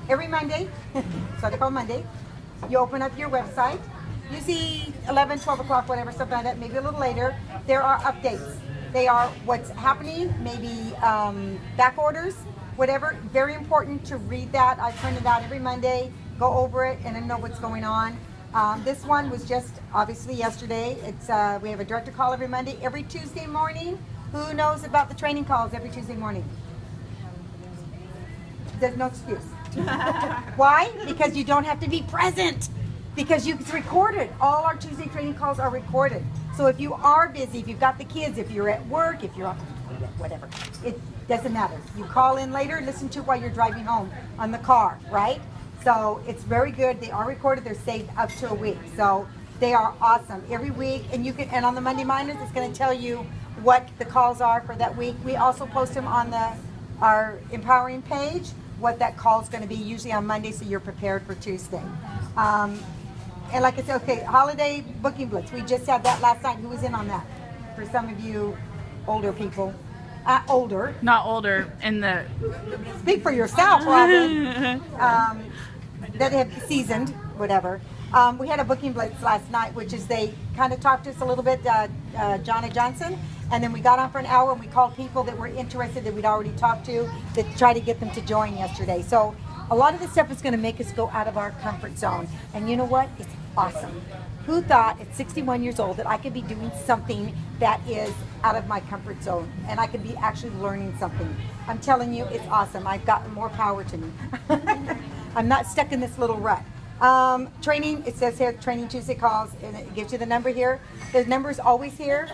every Monday, so they call Monday, you open up your website. You see 11, 12 o'clock, whatever, something like that, maybe a little later. There are updates. They are what's happening, maybe back orders, whatever. Very important to read that. I print it out every Monday, go over it, and then know what's going on. This one was just obviously yesterday. It's we have a director call every Monday, every Tuesday morning. Who knows about the training calls every Tuesday morning? There's no excuse. Why? Because you don't have to be present. Because it's recorded. All our Tuesday training calls are recorded. So if you are busy, if you've got the kids, if you're at work, if you're whatever, it doesn't matter. You call in later, listen to it while you're driving home on the car, right? So it's very good. They are recorded. They're saved up to a week. So they are awesome every week. And you can, and on the Monday Minders, it's going to tell you what the calls are for that week. We also post them on our empowering page, what that call is going to be, usually on Monday, so you're prepared for Tuesday. And like I said, okay, holiday booking blitz. We just had that last night. Who was in on that? For some of you older people. Older. Not older in the... Speak for yourself, Robin. That have seasoned, whatever. We had a booking blitz last night, which is they kind of talked to us a little bit, John and Johnson, and then we got on for an hour and we called people that were interested that we'd already talked to that tried to get them to join yesterday. So a lot of this stuff is going to make us go out of our comfort zone. And you know what? It's awesome. Who thought at 61 years old that I could be doing something that is out of my comfort zone and I could be actually learning something? I'm telling you, it's awesome. I've got more power to me. I'm not stuck in this little rut. Training, it says here, Training Tuesday calls, and it gives you the number here. The number is always here.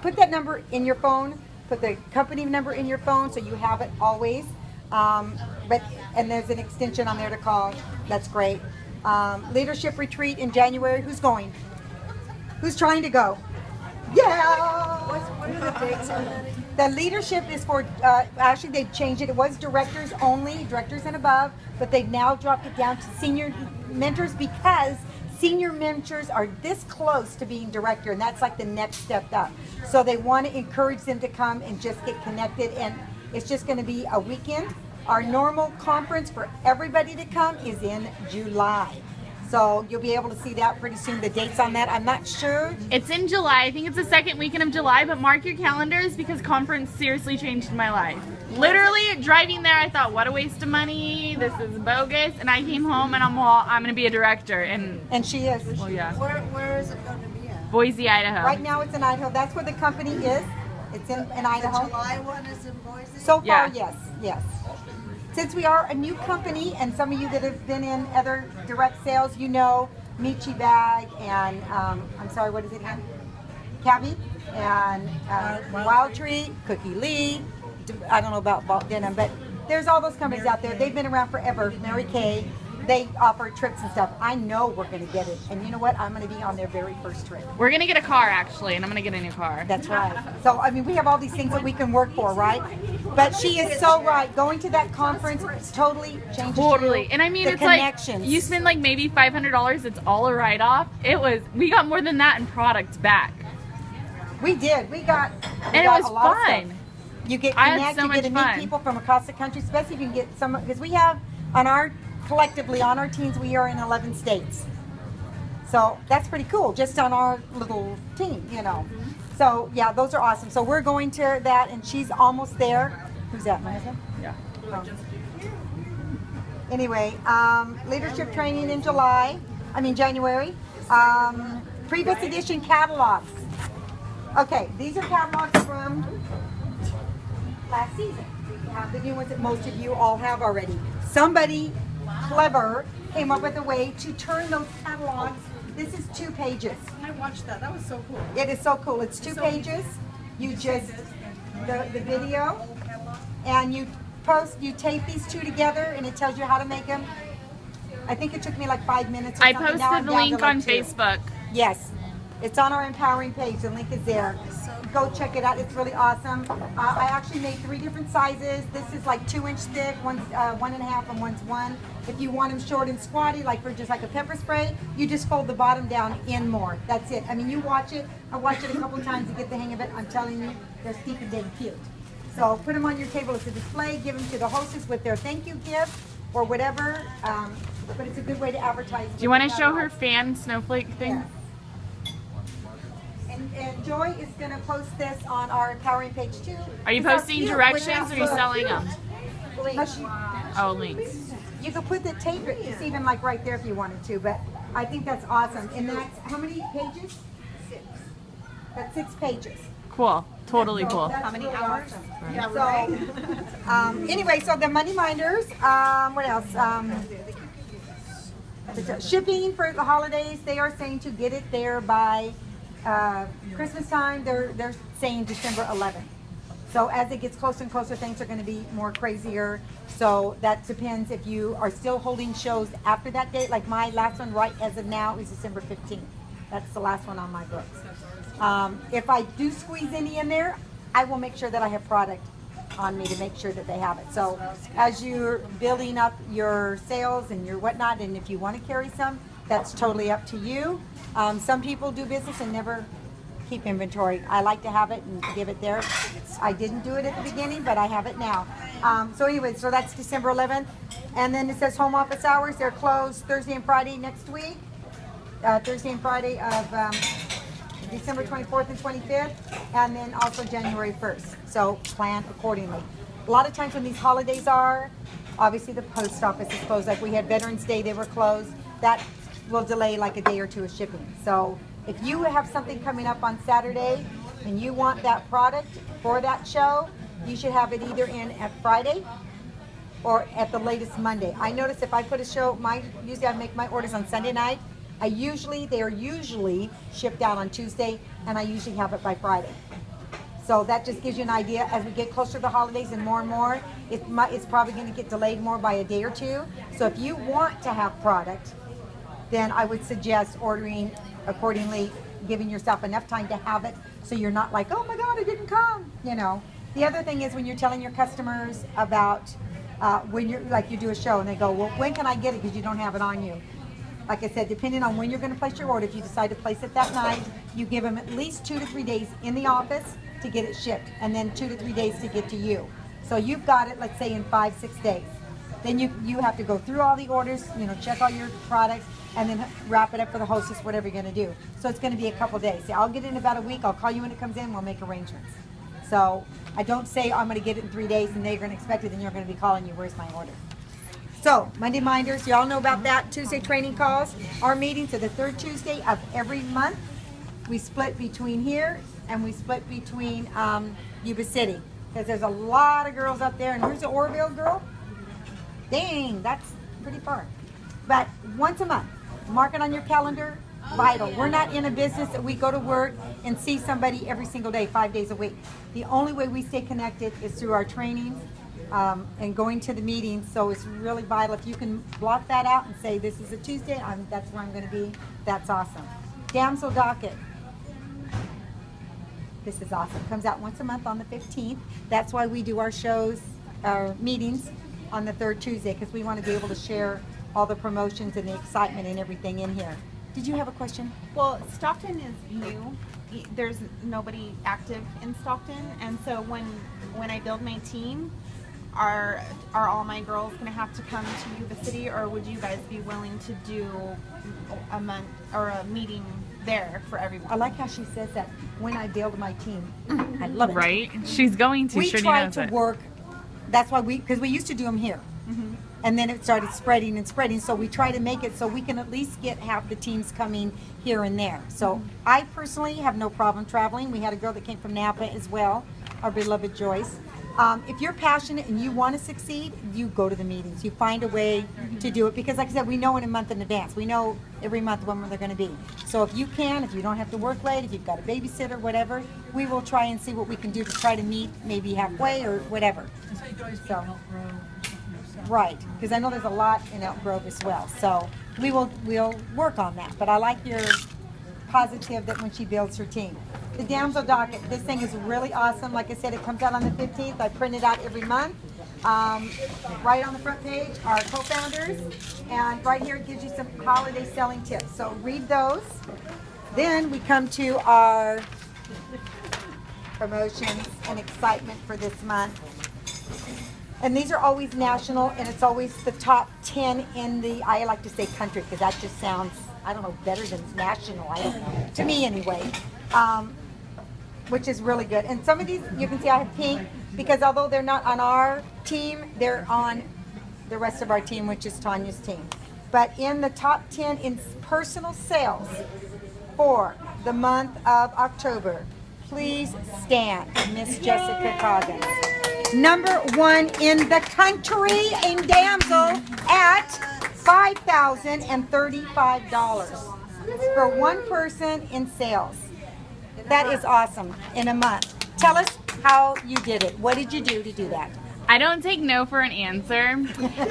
Put that number in your phone. Put the company number in your phone so you have it always. And there's an extension on there to call. That's great. Leadership retreat in January. Who's going? Who's trying to go? Yeah! What are the dates on that? The leadership is for, actually they've changed it. It was directors only, directors and above, but they've now dropped it down to senior mentors because senior mentors are this close to being director, and that's like the next step up. So they want to encourage them to come and just get connected, and it's just going to be a weekend. Our normal conference for everybody to come is in July. So you'll be able to see that pretty soon. The dates on that, I'm not sure. It's in July. I think it's the second weekend of July, but mark your calendars because conference seriously changed my life. Literally driving there, I thought, what a waste of money. This is bogus. And I came home and I'm going to be a director. And she is. Well, yeah. Where is it going to be at? Boise, Idaho. Right now it's in Idaho. That's where the company is. It's in Idaho. The July one is in Boise? So far, Yeah. yes, yes. Since we are a new company, and some of you that have been in other direct sales, you know Michi Bag and, I'm sorry, what is it again? Cabby and Wild Tree, Cookie Lee. I don't know about Vault Denim, but there's all those companies out there. They've been around forever. Mary Kay, they offer trips and stuff. I know we're going to get it. And you know what? I'm going to be on their very first trip. We're going to get a car, actually, and I'm going to get a new car. That's right. So, I mean, we have all these things that we can work for, right? But she is so right. Going to that conference totally changes Totally. you. And I mean, the it's connections. like, you spend like maybe $500, it's all a write-off. We got more than that in products back. We did. We got And it was a lot of fun. stuff. You get I had connected, so you get to much meet fun. people from across the country, especially if you can get some, because we have collectively on our teams, we are in 11 states. So that's pretty cool, just on our little team, you know. So yeah, those are awesome. So we're going to that, and she's almost there. Who's that, my husband? Yeah. Oh. Anyway, leadership training in January. Previous edition catalogs. Okay, these are catalogs from last season. We have the new ones that most of you all have already. Somebody clever came up with a way to turn those catalogs. This is 2 pages. I watched that. That was so cool. It is so cool. It's 2 pages. You just, the video, and you tape these 2 together, and it tells you how to make them. I think it took me like 5 minutes or I something. Now I'm posted the down to link like on 2. Facebook. Yes. It's on our empowering page. The link is there. Go check it out. It's really awesome. I actually made 3 different sizes. This is like 2-inch thick, one's 1.5 and one's 1. If you want them short and squatty, like for just like a pepper spray, you just fold the bottom down in more. That's it. I mean, you watch it. I watched it a couple times to get the hang of it. I'm telling you, they're steep and dang cute. So put them on your table as a display. Give them to the hostess with their thank you gift. or whatever. But it's a good way to advertise. Do you want to show her fan snowflake thing? Yes. And Joy is going to post this on our empowering page too. Are you It's our posting cute directions or are you without- selling them? Links. Oh, links. You could put the tape, it's even like right there if you wanted to, but I think that's awesome. And that's, how many pages? 6. That's 6 pages. Cool. Totally So cool. that's How many really hours? awesome. Yeah, So, right. anyway, so the money minders, what else? Shipping for the holidays, they are saying to get it there by Christmas time. They're saying December 11th. So as it gets closer and closer, things are going to be more crazier. So that depends if you are still holding shows after that date. Like my last one right as of now is December 15th. That's the last one on my books. If I do squeeze any in there, I will make sure that I have product on me to make sure that they have it. So as you're building up your sales and your whatnot, and if you want to carry some, that's totally up to you. Some people do business and never keep inventory. I like to have it and give it there. I didn't do it at the beginning, but I have it now. So anyway, so that's December 11th. And then it says home office hours. They're closed Thursday and Friday next week. Thursday and Friday of December 24th and 25th, and then also January 1st. So plan accordingly. A lot of times when these holidays are, obviously the post office is closed. Like we had Veterans Day, they were closed. That will delay like a day or two of shipping. So if you have something coming up on Saturday and you want that product for that show, you should have it either in at Friday or at the latest Monday. I notice if I put a show, usually I make my orders on Sunday night. They are usually shipped out on Tuesday, and I usually have it by Friday. So that just gives you an idea. As we get closer to the holidays and more, it's probably going to get delayed more by a day or two. So if you want to have product, then I would suggest ordering accordingly, giving yourself enough time to have it, so you're not like, oh my God, it didn't come. You know. The other thing is when you're telling your customers about when you're like you do a show and they go, well, when can I get it because you don't have it on you? Like I said, depending on when you're going to place your order, if you decide to place it that night, you give them at least 2 to 3 days in the office to get it shipped, and then 2 to 3 days to get to you. So you've got it, let's say, in 5-6 days. Then you have to go through all the orders, check all your products, and then wrap it up for the hostess, whatever you're going to do. So it's going to be a couple days. See, I'll get it in about a week. I'll call you when it comes in. We'll make arrangements. So I don't say I'm going to get it in 3 days, and they're going to expect it, and you're going to be calling you, where's my order? So, Monday Minders, you all know about that. Tuesday training calls. Our meetings are the 3rd Tuesday of every month. We split between here and we split between Yuba City. Because there's a lot of girls up there. And where's the Orville girl? Dang, that's pretty far. But once a month, mark it on your calendar. Vital. We're not in a business that we go to work and see somebody every single day, 5 days a week. The only way we stay connected is through our trainings. And going to the meetings, so it's really vital. If you can block that out and say this is a Tuesday, that's where I'm going to be, that's awesome. Damsel docket. This is awesome. Comes out once a month on the 15th. That's why we do our shows, our meetings on the 3rd Tuesday, because we want to be able to share all the promotions and the excitement and everything in here. Did you have a question? Well, Stockton is new. There's nobody active in Stockton, and so when I build my team, are all my girls going to have to come to Yuba City, or would you guys be willing to do a month or a meeting there for everyone? I like how she says that. When I build my team, I love it. Right? She's going to. We Shirley try knows to it. work. That's why because we used to do them here, and then it started spreading and spreading. So we try to make it so we can at least get half the teams coming here and there. So I personally have no problem traveling. We had a girl that came from Napa as well, our beloved Joyce. If you're passionate and you want to succeed, you go to the meetings. You find a way to do it because, like I said, we know in a month in advance. We know every month when they're going to be. So if you don't have to work late, if you've got a babysitter, whatever, we will try and see what we can do to try to meet maybe halfway or whatever. So, right, because I know there's a lot in Elk Grove as well. So we'll work on that. But I like your positive that when she builds her team. The Damsel docket, this thing is really awesome. Like I said, it comes out on the 15th. I print it out every month. Right on the front page are co-founders, and right here it gives you some holiday selling tips. So read those. Then we come to our promotions and excitement for this month. And these are always national, and it's always the top 10 in the, I like to say country, because that just sounds, I don't know, better than national, I don't know, to me anyway, which is really good. And some of these, you can see I have pink, because although they're not on our team, they're on the rest of our team, which is Tanya's team. But in the top 10 in personal sales for the month of October, please stand Miss Jessica Coggins. Number 1 in the country in Damsel at $5,035 for one person in sales. That is awesome in a month. Tell us how you did it. What did you do to do that? I don't take no for an answer.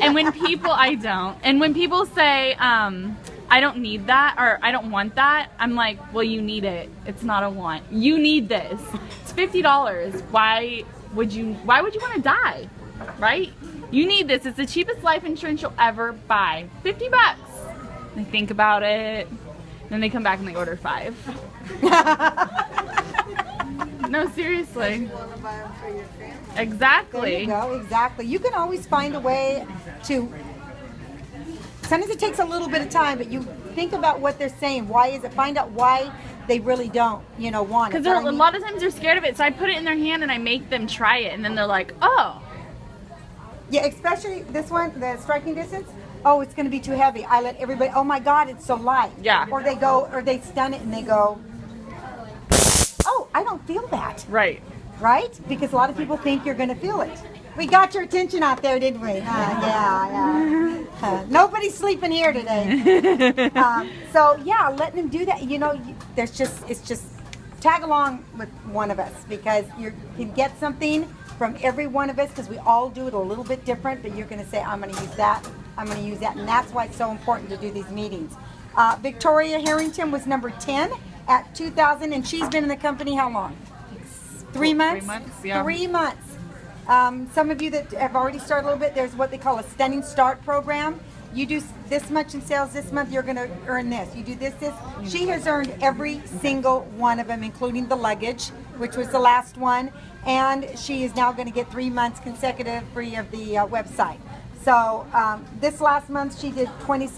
And when people, I don't. And when people say, I don't need that or I don't want that, I'm like, well, you need it. It's not a want. You need this. It's $50. Why would you want to die? Right? You need this. It's the cheapest life insurance you'll ever buy. $50. They think about it. Then they come back and they order 5. No, seriously. You want to buy them for your family. Exactly. There you go, exactly. You can always find a way to, sometimes it takes a little bit of time, but you think about what they're saying. Why is it? Find out why they really don't, want it. Because a lot of times they're scared of it, so I put it in their hand and I make them try it, and then they're like, oh. Yeah, especially this one, the striking distance. Oh, it's going to be too heavy. I let everybody, oh my God, it's so light. Yeah. Or they stun it and they go, oh, I don't feel that. Right. Right? Because a lot of people think you're going to feel it. We got your attention out there, didn't we? Yeah. Nobody's sleeping here today. So yeah, letting them do that. It's just tag along with one of us, because you can get something from every one of us, because we all do it a little bit different. But you're going to say, I'm going to use that. I'm going to use that, and that's why it's so important to do these meetings. Victoria Harrington was number 10 at 2000, and she's been in the company how long? 3 months? 3 months, yeah. 3 months. Some of you that have already started a little bit, there's what they call a Stunning Start program. You do this much in sales this month, you're going to earn this. You do this. She has earned every single one of them, including the luggage, which was the last one. And she is now going to get 3 months consecutive free of the website. So this last month she did 26